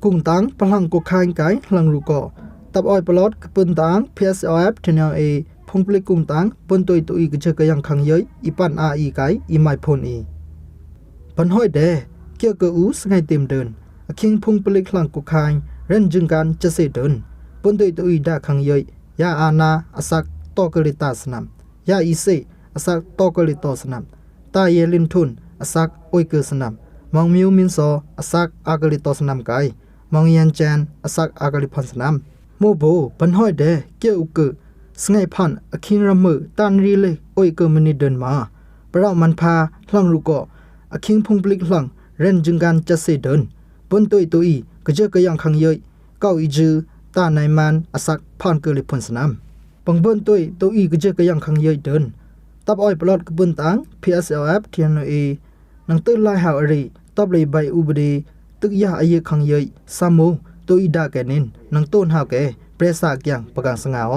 กุ้งตังพลังกกคายไกหลังรูก็ตับอ้อยปลอดกปืนตัง PSLF ทแนว A พงปลิกกุ้งตังปนตุยตุยกเจกยังคังเยยอีปันอาอีไกอีไมพนอีปันห้อยเดเกี่ยวกับอูสไงเต็มเดินอคิงพงปลิกหลังกกคายเรนจึงการจะเสเดินปนตุยตุยดาคังเยยยาอานาอสักตอกลิตาสนามยาอีเซอสักตอกลิตอสนามตาเยลินทุนอสักโอยเกสนามมองมิวมินโซอสักอากลิตอสนามไกมองยันแจนอสักอากลิพันสนามโมโบปันห้อยเดเกี่ยวกับสไงพันอคินระมือตันรีเลโอยเกมนิเดินมาปรามันพาหลังลูกก็อคิงพงปลิกหลังเรนจึงการจะเสเดินบนตุยตุยกเจกยังคังเยยเก้าอีจือตาในมันอสักพันเกลิพันสนามปังบนตุยตุยกเจกยังคังเยยเดินตับอ้อยปลอดกบนตัง PSLF เทียนเอนังตื้อลายหาอรีตับเลยใบอุบดีตึกยาอายุคังเยยสามูตุยดาแกนินนังต้นหาวแกเปรสากยังประกังสงาว